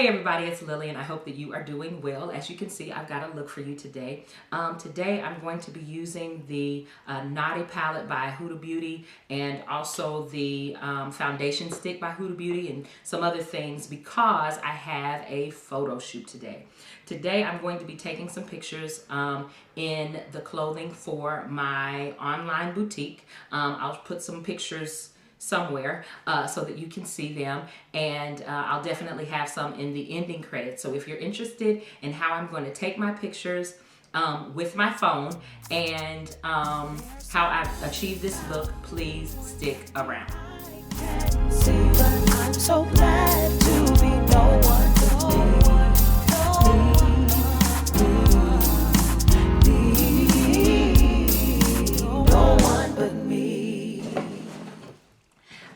Hey everybody, it's Lily and I hope that you are doing well. As you can see, I've got a look for you today. Today I'm going to be using the Naughty palette by Huda Beauty and also the foundation stick by Huda Beauty and some other things because I have a photo shoot today. Today I'm going to be taking some pictures in the clothing for my online boutique. I'll put some pictures somewhere so that you can see them, and I'll definitely have some in the ending credits. So if you're interested in how I'm going to take my pictures with my phone and how I've achieved this look, please stick around. I'm so glad to be no one but me.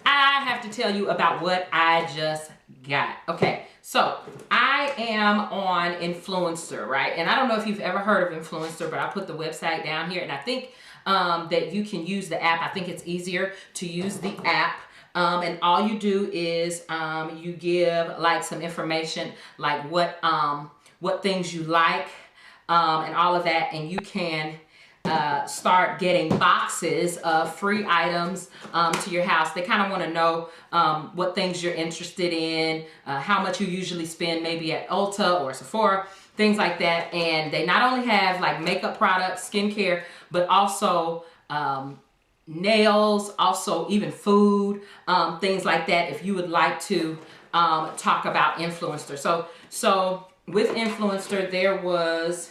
I have to tell you about what I just got. Okay, so I am on Influencer, right? And I don't know if you've ever heard of Influencer, but I'll put the website down here. And I think that you can use the app. I think it's easier to use the app. And all you do is you give like some information, like what things you like and all of that, and you can start getting boxes of free items to your house. They kind of want to know what things you're interested in, how much you usually spend maybe at Ulta or Sephora, things like that. And they not only have like makeup products, skincare, but also nails, also even food, things like that if you would like to talk about Influencer. So with Influencer, there was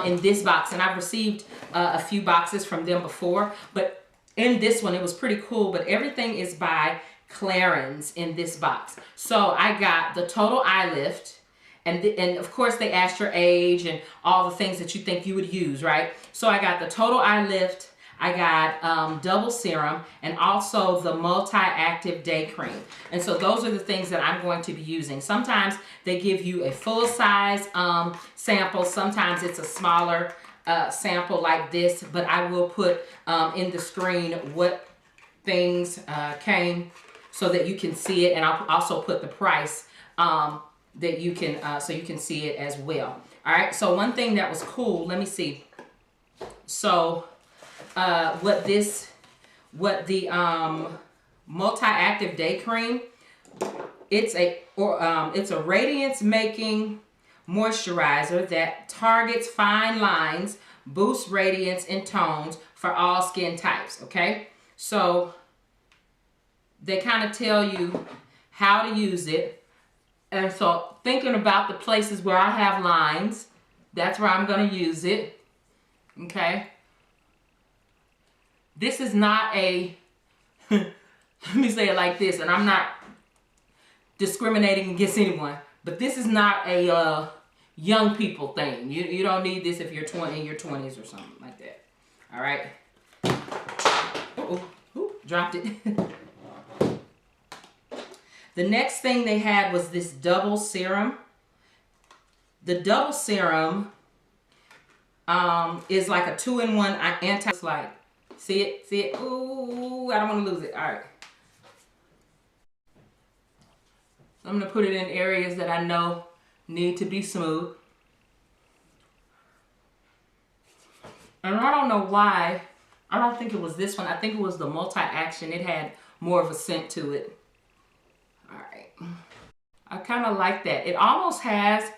in this box, and I've received a few boxes from them before, but in this one it was pretty cool. But everything is by Clarins in this box. So I got the total eye lift, and of course they asked your age and all the things that you think you would use, right? So I got the total eye lift, I got double serum, and also the multi-active day cream. And so those are the things that I'm going to be using. Sometimes they give you a full size sample. Sometimes it's a smaller sample like this, but I will put in the screen what things came so that you can see it. And I'll also put the price that you can, so you can see it as well. All right, so one thing that was cool, let me see. So what the multi-active day cream, it's a radiance making moisturizer that targets fine lines, boosts radiance and tones for all skin types. Okay, so they kind of tell you how to use it. And so thinking about the places where I have lines, that's where I'm going to use it. Okay, this is not a, let me say it like this, and I'm not discriminating against anyone, but this is not a young people thing. You don't need this if you're in your 20s or something like that. All right. Dropped it. The next thing they had was this double serum. The double serum is like a 2-in-1 anti-slide. See it? See it? Ooh, I don't want to lose it. All right. So I'm going to put it in areas that I know need to be smooth. And I don't know why. I don't think it was this one. I think it was the multi-action. It had more of a scent to it. All right. I kind of like that. It almost has,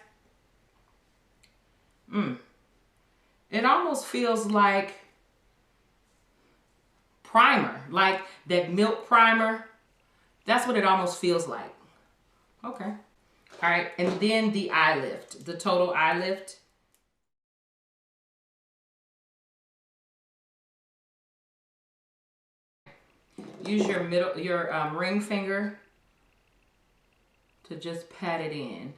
it almost feels like primer, like that milk primer. That's what it almost feels like. Okay. All right. And then the eye lift, the total eye lift. Use your ring finger to just pat it in.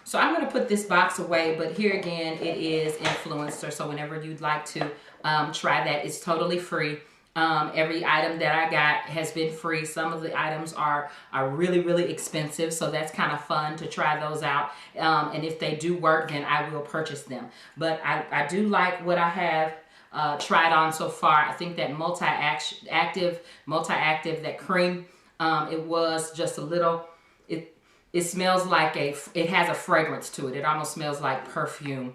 So I'm going to put this box away, but here again, it is Influencer. So whenever you'd like to try that, it's totally free. Every item that I got has been free. Some of the items are really, really expensive. So that's kind of fun to try those out. And if they do work, then I will purchase them. But I do like what I have tried on so far. I think that multi-active, that cream It was just a little, it smells like it has a fragrance to it. It almost smells like perfume.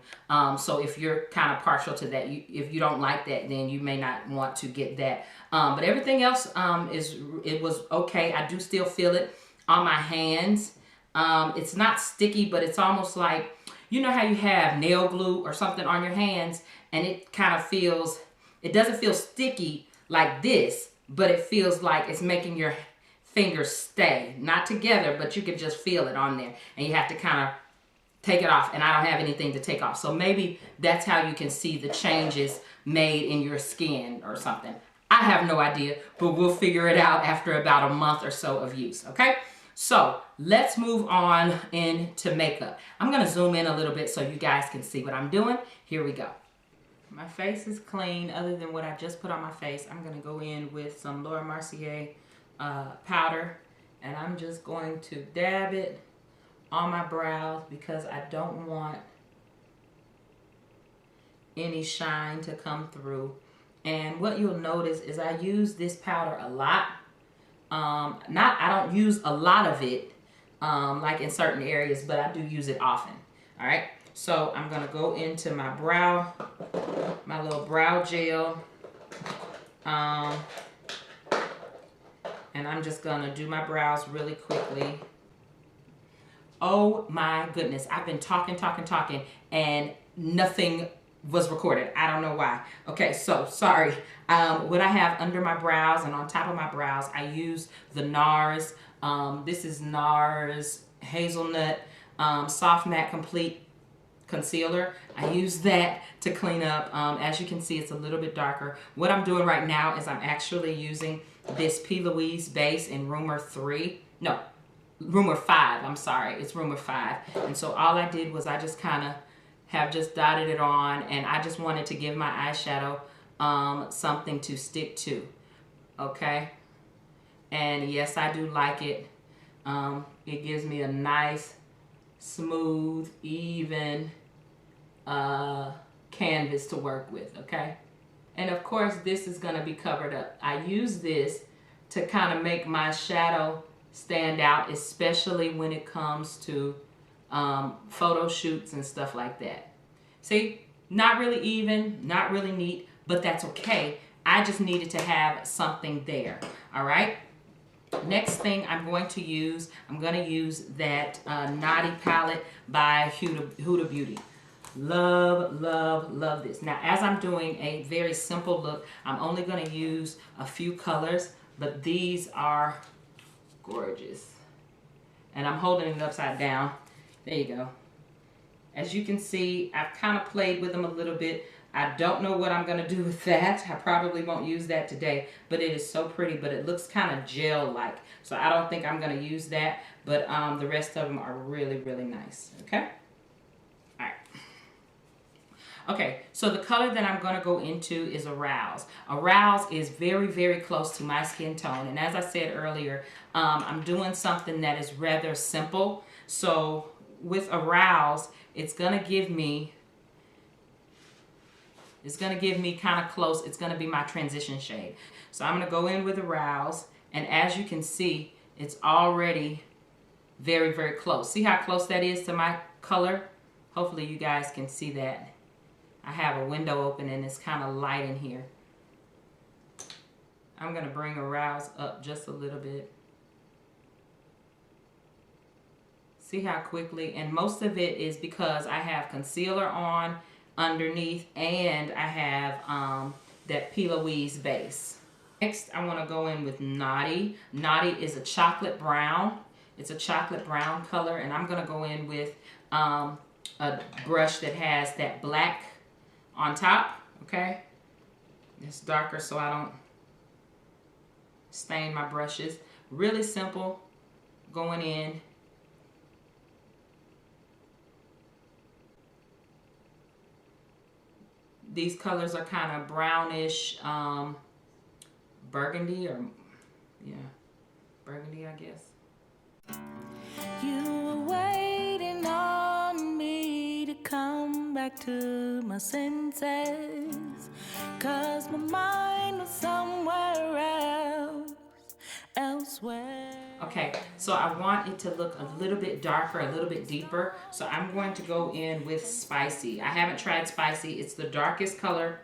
So if you're kind of partial to that, if you don't like that, then you may not want to get that. But everything else it was okay. I do still feel it on my hands. It's not sticky, but it's almost like, you know how you have nail glue or something on your hands, and it kind of feels, it doesn't feel sticky like this, but it feels like it's making your fingers stay, not together, but you can just feel it on there, and you have to kind of take it off, and I don't have anything to take off. So maybe that's how you can see the changes made in your skin or something. I have no idea, but we'll figure it out after about a month or so of use, okay? So let's move on into makeup. I'm gonna zoom in a little bit so you guys can see what I'm doing. Here we go. My face is clean other than what I just put on my face. I'm gonna go in with some Laura Mercier powder, and I'm just going to dab it on my brows because I don't want any shine to come through. And what you'll notice is I use this powder a lot. I don't use a lot of it like in certain areas, but I do use it often. All right, so I'm gonna go into my brow, my little brow gel, and I'm just gonna do my brows really quickly. Oh my goodness, I've been talking, and nothing was recorded. I don't know why. Okay, so sorry. What I have under my brows and on top of my brows, I use the NARS. This is NARS Hazelnut Soft Matte Complete Concealer. I use that to clean up. As you can see, it's a little bit darker. What I'm doing right now is I'm actually using this P. Louise base in Rumor 5. I'm sorry, it's Rumor 5. And so all I did was I just kind of have just dotted it on, and I just wanted to give my eyeshadow something to stick to, okay? And yes, I do like it. It gives me a nice, smooth, even canvas to work with, okay? And of course, this is gonna be covered up. I use this to kind of make my shadow stand out, especially when it comes to photo shoots and stuff like that. See, not really even, not really neat, but that's okay. I just needed to have something there, all right? Next thing I'm going to use that Naughty palette by Huda Beauty. Love, love, love this. Now, as I'm doing a very simple look, I'm only gonna use a few colors, but these are gorgeous. And I'm holding it upside down. There you go. As you can see, I've kind of played with them a little bit. I don't know what I'm going to do with that. I probably won't use that today, but it is so pretty, but it looks kind of gel-like. So I don't think I'm going to use that, but the rest of them are really, really nice, okay? All right. Okay, so the color that I'm going to go into is Arouse. Arouse is very, very close to my skin tone, and as I said earlier, I'm doing something that is rather simple. So with Arouse, it's gonna give me kind of close. It's gonna be my transition shade. So I'm gonna go in with Arouse, and as you can see, it's already very, very close. See how close that is to my color? Hopefully you guys can see that. I have a window open and it's kind of light in here. I'm gonna bring Arouse up just a little bit. See how quickly, and most of it is because I have concealer on underneath, and I have that P. Louise base. Next, I want to go in with Naughty. Naughty is a chocolate brown. It's a chocolate brown color, and I'm going to go in with a brush that has that black on top, okay? It's darker so I don't stain my brushes. Really simple, going in. These colors are kind of brownish, burgundy, or yeah, burgundy, I guess. You were waiting on me to come back to my senses, 'cause my mind was somewhere else swear. Okay, so I want it to look a little bit darker, a little bit deeper. So I'm going to go in with Spicy. I haven't tried Spicy. It's the darkest color.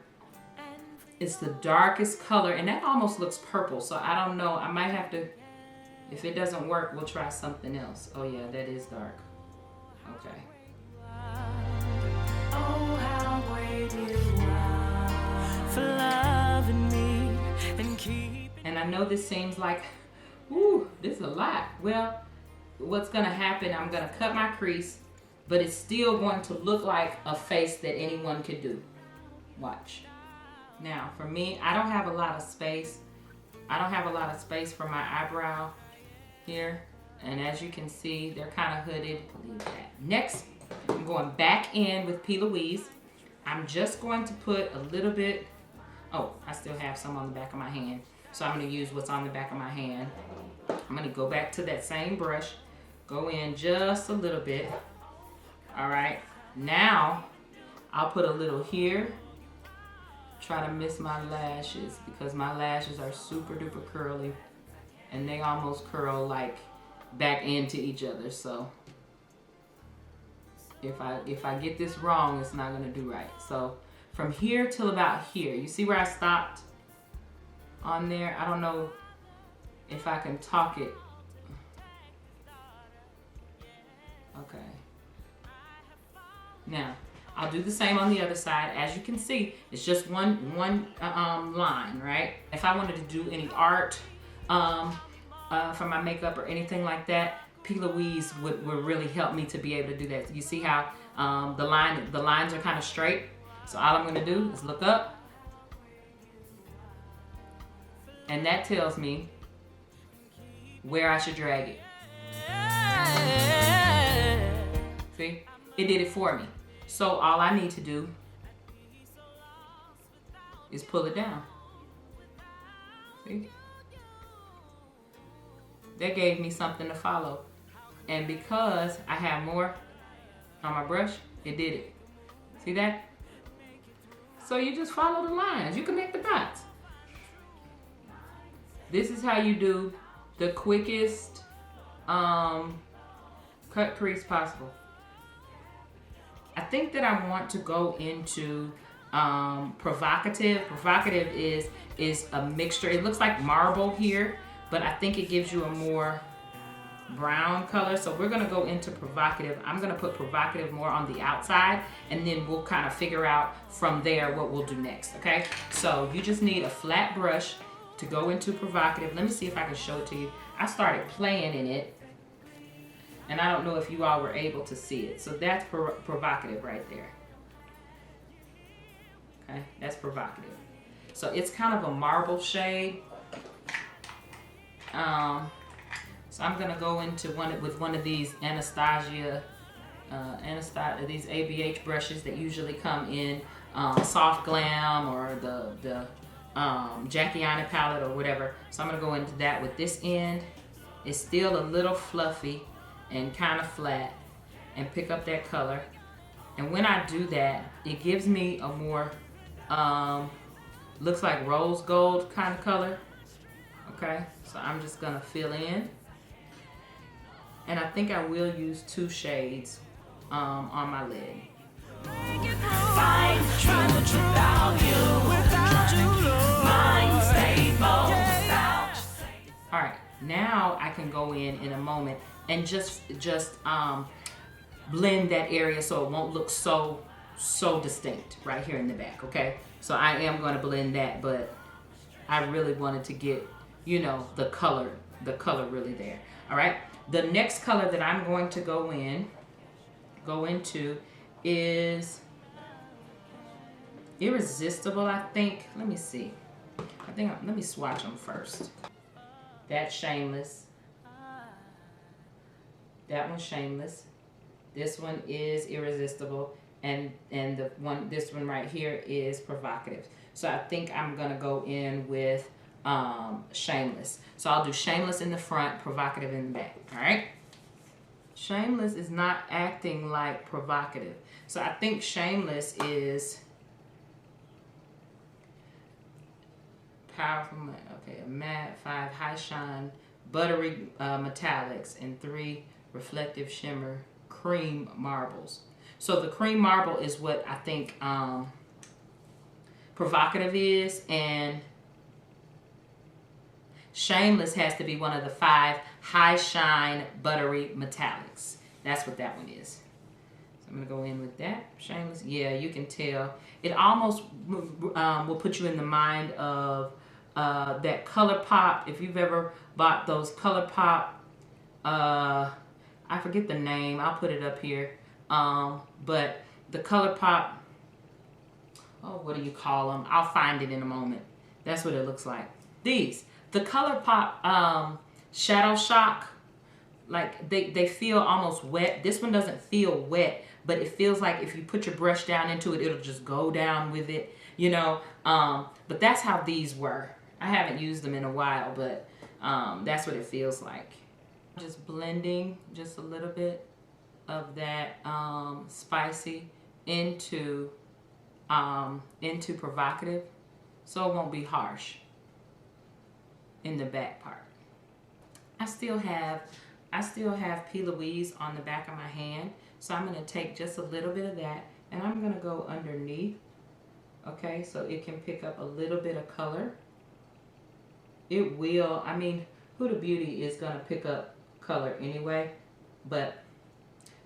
It's the darkest color, and that almost looks purple. So I don't know. I might have to, if it doesn't work, we'll try something else. Oh yeah, that is dark. Okay. Oh, how great you are for loving me and keeping. And I know this seems like, ooh, this is a lot. Well, what's gonna happen, I'm gonna cut my crease, but it's still going to look like a face that anyone could do. Watch. Now, for me, I don't have a lot of space. I don't have a lot of space for my eyebrow here. And as you can see, they're kind of hooded. Leave that. Next, I'm going back in with P. Louise. I'm just going to put a little bit, oh, I still have some on the back of my hand. So I'm gonna use what's on the back of my hand. I'm gonna go back to that same brush, go in just a little bit. All right, now I'll put a little here. Try to miss my lashes because my lashes are super duper curly and they almost curl like back into each other. So if I get this wrong, it's not gonna do right. So from here till about here, you see where I stopped on there? I don't know if I can talk it. Okay. Now, I'll do the same on the other side. As you can see, it's just one line, right? If I wanted to do any art for my makeup or anything like that, P. Louise would really help me to be able to do that. You see how the lines are kind of straight? So all I'm gonna do is look up, and that tells me where I should drag it. See? It did it for me. So all I need to do is pull it down. See? That gave me something to follow. And because I have more on my brush, it did it. See that? So you just follow the lines. You connect the dots. This is how you do the quickest cut crease possible. I think that I want to go into provocative. Provocative is a mixture. It looks like marble here, but I think it gives you a more brown color. So we're gonna go into provocative. I'm gonna put provocative more on the outside, and then we'll kind of figure out from there what we'll do next, okay? So you just need a flat brush to go into provocative. Let me see if I can show it to you. I started playing in it, and I don't know if you all were able to see it. So that's provocative right there. Okay, that's provocative. So it's kind of a marble shade. So I'm gonna go into one of these Anastasia, these ABH brushes that usually come in Soft Glam or the Jackie Aina palette or whatever. So I'm gonna go into that with this end. It's still a little fluffy and kind of flat, and pick up that color. And when I do that, it gives me a more, looks like rose gold kind of color. Okay, so I'm just gonna fill in. And I think I will use 2 shades on my lid. All right, now I can go in a moment and just blend that area so it won't look so distinct right here in the back, okay? So I am going to blend that, but I really wanted to get, you know, the color really there. All right, the next color that I'm going to go into is Irresistible, I think. Let me see. Let me swatch them first. That's Shameless. That one's Shameless. This one is Irresistible, and this one right here is Provocative. So I think I'm gonna go in with Shameless. So I'll do Shameless in the front, Provocative in the back. All right. Shameless is not acting like Provocative, so I think Shameless is powerful. Okay, a matte 5 high shine buttery metallics, and 3 reflective shimmer cream marbles. So the cream marble is what I think Provocative is, and Shameless has to be one of the 5 high shine buttery metallics. That's what that one is. So I'm gonna go in with that. Shameless, yeah, you can tell. It almost will put you in the mind of that Color Pop. If you've ever bought those Color Pop, I forget the name. I'll put it up here. But the Color Pop, oh, what do you call them? I'll find it in a moment. That's what it looks like. These, the Color Pop Shadow Shock, like they feel almost wet. This one doesn't feel wet, but it feels like if you put your brush down into it, it'll just go down with it, you know. But that's how these were. I haven't used them in a while, but that's what it feels like. Just blending just a little bit of that spicy into Provocative, so it won't be harsh in the back part. I still have P. Louise on the back of my hand, so I'm gonna take just a little bit of that and I'm gonna go underneath, okay, so it can pick up a little bit of color. It will, I mean, Huda Beauty is gonna pick up color anyway, but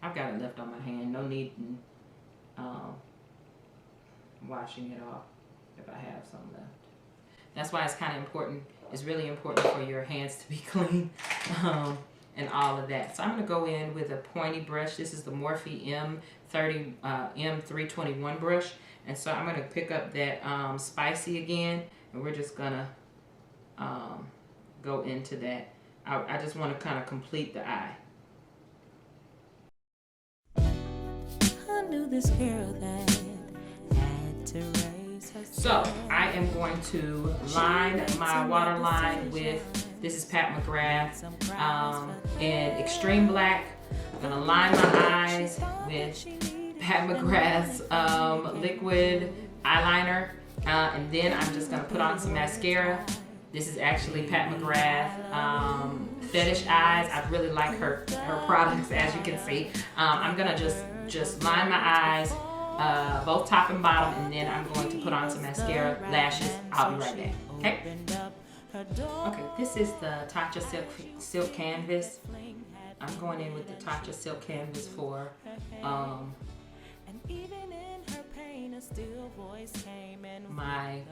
I've got it left on my hand. No need in washing it off if I have some left. That's why it's kind of important. It's really important for your hands to be clean and all of that. So I'm going to go in with a pointy brush. This is the Morphe M321 brush. And so I'm going to pick up that spicy again, and we're just going to go into that. I just want to kind of complete the eye. I knew this girl that had to raise herself. So I am going to line my waterline with, this is Pat McGrath in Extreme Black. I'm going to line my eyes with Pat McGrath's liquid eyeliner, and then I'm just going to put on some mascara. This is actually Pat McGrath Fetish Eyes. I really like her products, as you can see. I'm gonna just line my eyes, both top and bottom, and then I'm going to put on some mascara, lashes. I'll be right back. Okay. Okay. This is the Tatcha Silk Canvas. I'm going in with the Tatcha Silk Canvas for my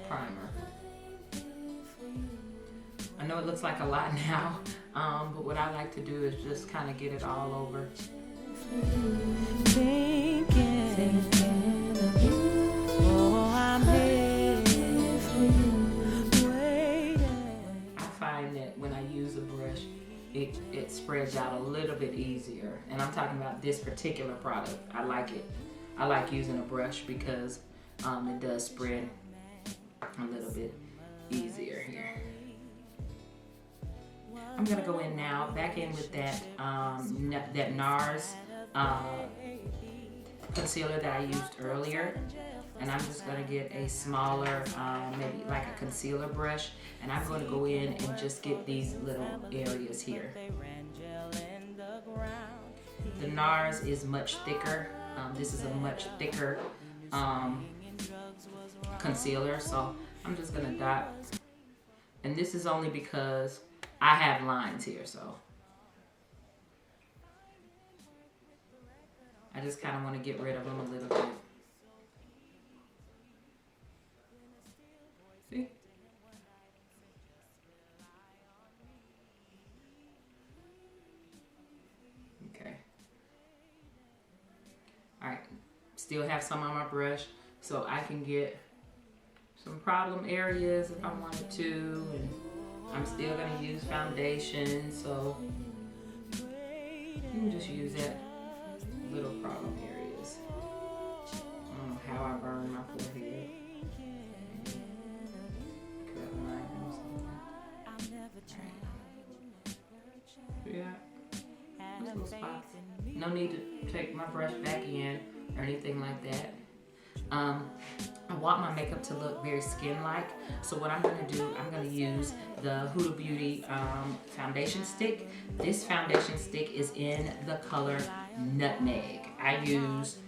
primer. I know it looks like a lot now, but what I like to do is just kind of get it all over. I find that when I use a brush, it spreads out a little bit easier. And I'm talking about this particular product. I like it. I like using a brush because it does spread a little bit easier here. I'm gonna go in now, back in with that that NARS concealer that I used earlier, and I'm just gonna get a smaller, maybe like a concealer brush, and I'm gonna go in and just get these little areas here. The NARS is much thicker. This is a much thicker concealer, so I'm just gonna dot, and this is only because I have lines here, so I just kind of want to get rid of them a little bit. See? Okay. Alright, still have some on my brush, so I can get some problem areas if I wanted to, and I'm still going to use foundation, so you can just use that little problem areas. I don't know how I burn my forehead. Cut mine or something. Yeah, this little spot. No need to take my brush back in or anything like that. I want my makeup to look very skin-like. So what I'm gonna do, I'm gonna use the Huda Beauty foundation stick. This foundation stick is in the color Nutmeg. I use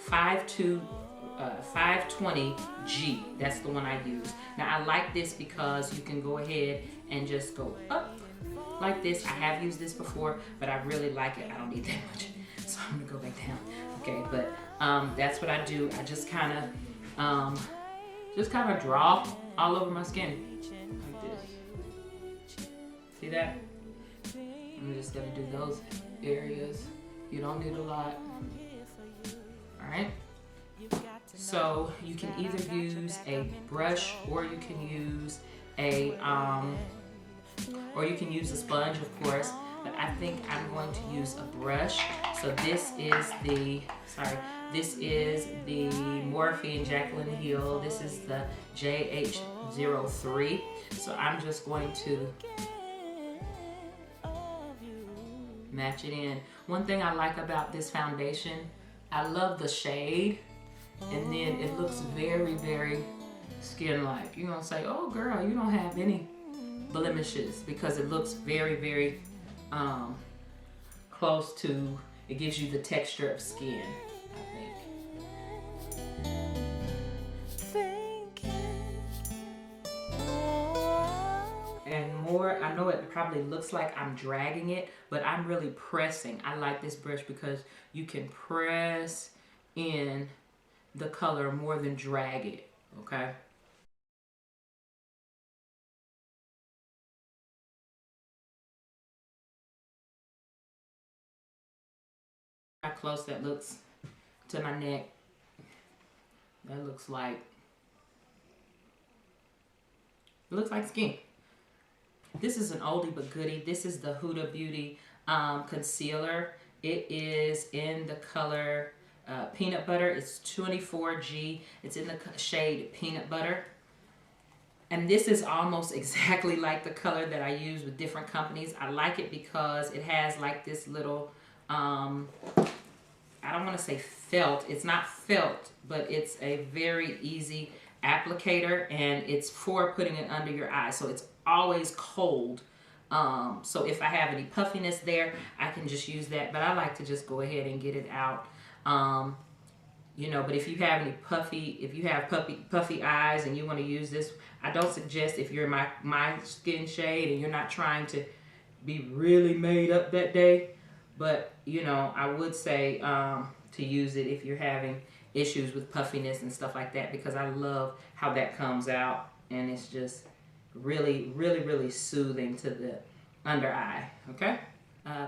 520G. That's the one I use. Now I like this because you can go ahead and just go up like this. I have used this before, but I really like it. I don't need that much, so I'm gonna go back down. Okay, but that's what I do. I just kind of draw all over my skin like this. See that? I'm just gonna do those areas. You don't need a lot. All right. So you can either use a brush, or you can use a sponge, of course. But I think I'm going to use a brush. So this is the Morphe Jaclyn Hill. This is the JH03. So I'm just going to match it in. One thing I like about this foundation, I love the shade, and then it looks very, very skin-like. You're gonna say, oh girl, you don't have any blemishes, because it looks very, very close to, it gives you the texture of skin, I think. And more, I know it probably looks like I'm dragging it, but I'm really pressing. I like this brush because you can press in the color more than drag it, okay? How close that looks to my neck. That looks like, it looks like skin. This is an oldie but goodie. This is the Huda Beauty concealer. It is in the color Peanut Butter. It's 24G. It's in the shade Peanut Butter. And this is almost exactly like the color that I use with different companies. I like it because it has like this little, I don't want to say felt. It's not felt, but it's a very easy applicator, and it's for putting it under your eyes. So it's always cold. So if I have any puffiness there, I can just use that. But I like to just go ahead and get it out. You know, but if you have any puffy eyes and you want to use this, I don't suggest, if you're my skin shade and you're not trying to be really made up that day. But, you know, I would say to use it if you're having issues with puffiness and stuff like that, because I love how that comes out, and it's just really, really, really soothing to the under eye, okay?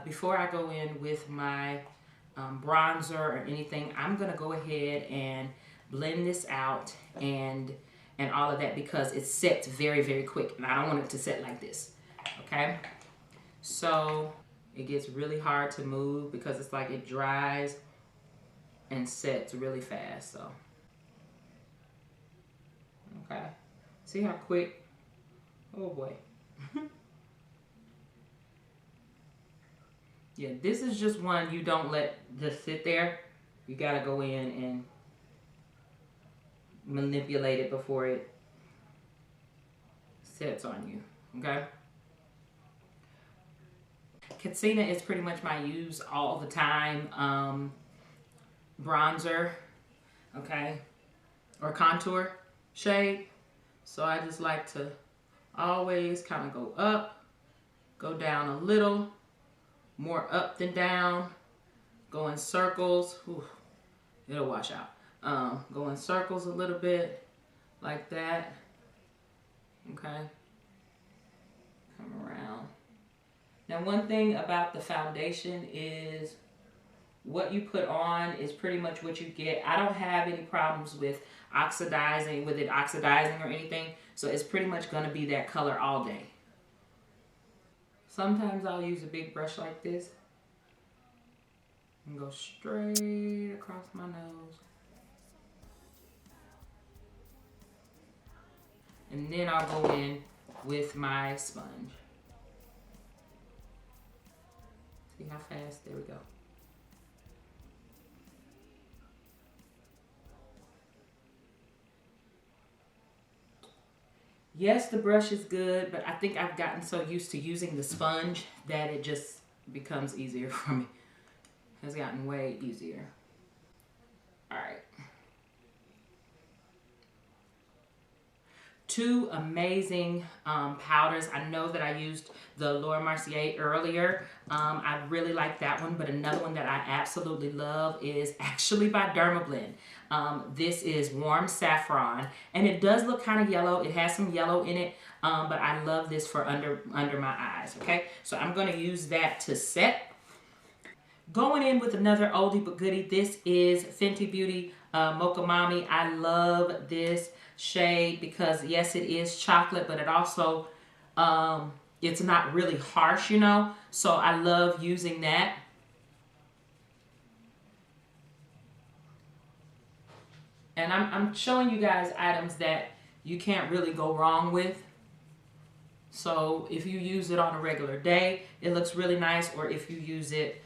Before I go in with my bronzer or anything, I'm gonna go ahead and blend this out and all of that, because it sets very, very quick, and I don't want it to set like this, okay? So it gets really hard to move because it's like it dries and sets really fast. So okay, see how quick? Oh boy. Yeah, this is just one you don't let just sit there. You gotta go in and manipulate it before it sets on you, okay? Katsina is pretty much my use all the time bronzer, okay, or contour shade. So I just like to always kind of go up, go down a little, more up than down, go in circles. Ooh, it'll wash out. Go in circles a little bit like that, okay, come around. Now, one thing about the foundation is what you put on is pretty much what you get. I don't have any problems with it oxidizing or anything, so it's pretty much going to be that color all day. Sometimes I'll use a big brush like this and go straight across my nose. And then I'll go in with my sponge. See how fast? There we go. Yes, the brush is good, but I think I've gotten so used to using the sponge that it just becomes easier for me. It has gotten way easier. All right. Two amazing powders. I know that I used the Laura Mercier earlier. I really like that one, but another one that I absolutely love is actually by Dermablend. This is Warm Saffron, and it does look kind of yellow. It has some yellow in it, but I love this for under my eyes, okay? So I'm going to use that to set. Going in with another oldie but goodie, this is Fenty Beauty Mocha Mami. I love this shade because yes, it is chocolate, but it also, it's not really harsh, you know? So I love using that. And I'm showing you guys items that you can't really go wrong with. So if you use it on a regular day, it looks really nice. Or if you use it,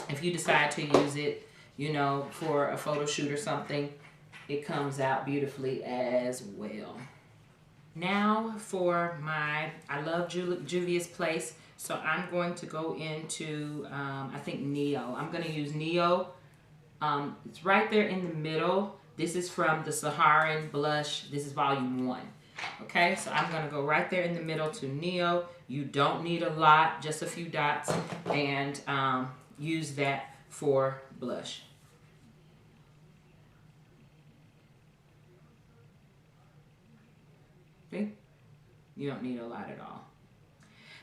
if you decide to use it, you know, for a photo shoot or something, it comes out beautifully as well. Now for my, I love Juvia's Place, so I'm going to go into, I think Neo. I'm going to use Neo. It's right there in the middle. This is from the Saharan blush. This is volume 1. Okay, so I'm going to go right there in the middle to Neo. You don't need a lot, just a few dots, and use that for blush. See? You don't need a lot at all.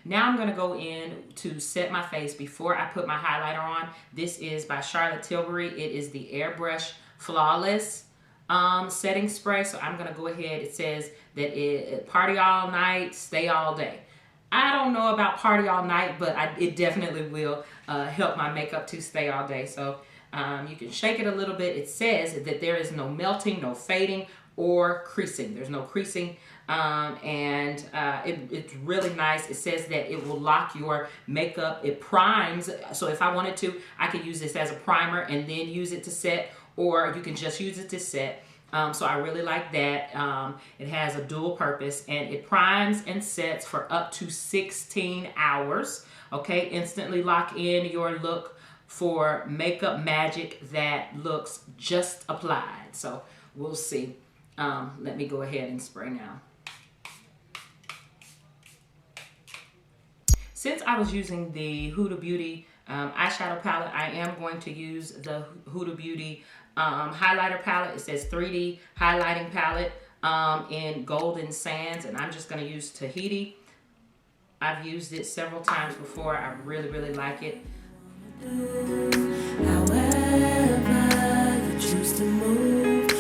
Now I'm going to go in to set my face before I put my highlighter on. This is by Charlotte Tilbury. It is the Airbrush Flawless setting spray. So I'm going to go ahead. It says that it party all night, stay all day. I don't know about party all night, but it definitely will help my makeup to stay all day. So you can shake it a little bit. It says that there is no melting, no fading, or creasing. There's no creasing. It's really nice. It says that it will lock your makeup. It primes. So if I wanted to, I could use this as a primer and then use it to set, or you can just use it to set. So I really like that. It has a dual purpose, and it primes and sets for up to 16 hours. Okay, instantly lock in your look for makeup magic that looks just applied. So we'll see. Let me go ahead and spray now. Since I was using the Huda Beauty eyeshadow palette, I am going to use the Huda Beauty highlighter palette. It says 3D highlighting palette in Golden Sands, and I'm just going to use Tahiti. I've used it several times before. I really, really like it. However you choose to move.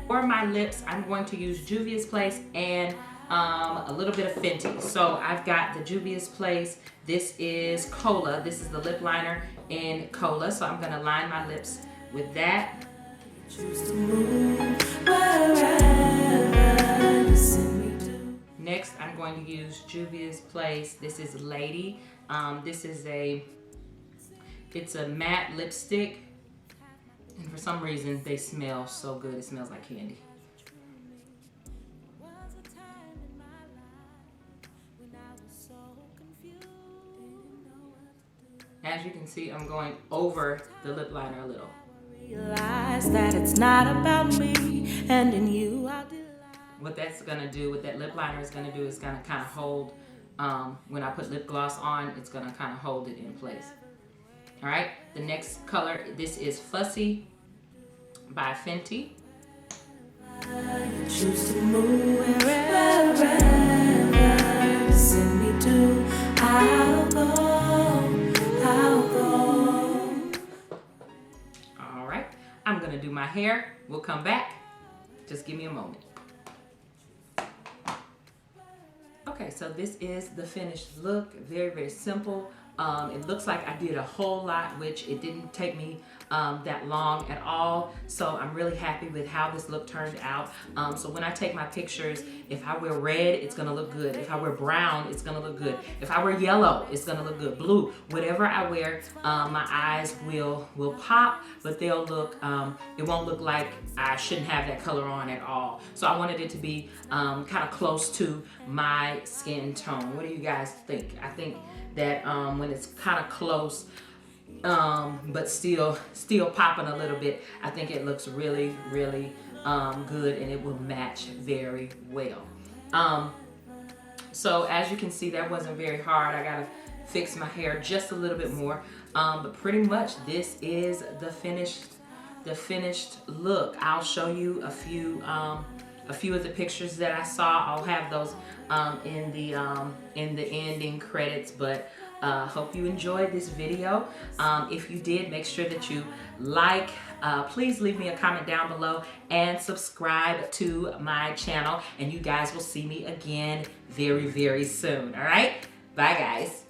For my lips, I'm going to use Juvia's Place and a little bit of Fenty. So I've got the Juvia's Place. This is Kola. This is the lip liner in Kola. So I'm going to line my lips with that. Next, I'm going to use Juvia's Place. This is Lady. This is it's a matte lipstick. And for some reason, they smell so good. It smells like candy. As you can see, I'm going over the lip liner a little. Realize that it's not about me, and in you I'll delight. What that's gonna do, what that lip liner is gonna do, is gonna kind of hold. When I put lip gloss on, it's gonna kind of hold it in place. All right. The next color, this is Fussy by Fenty. Choose to move wherever you send me to. I'll go. All right. I'm gonna do my hair. We'll come back. Just give me a moment. Okay, so this is the finished look. Very, very simple. It looks like I did a whole lot, which it didn't take me that long at all. So I'm really happy with how this look turned out. So when I take my pictures, if I wear red, it's gonna look good. If I wear brown, it's gonna look good. If I wear yellow, it's gonna look good. Blue, whatever I wear, my eyes will pop, but they'll look, it won't look like I shouldn't have that color on at all. So I wanted it to be kind of close to my skin tone. What do you guys think? I think that when it's kind of close, but still popping a little bit, I think it looks really, really good, and it will match very well. So as you can see, that wasn't very hard. I gotta fix my hair just a little bit more, but pretty much this is the finished look. I'll show you a few of the pictures that I saw. I'll have those in the ending credits, but hope you enjoyed this video. If you did, make sure that you like, please leave me a comment down below and subscribe to my channel, and you guys will see me again very, very soon. All right, bye guys.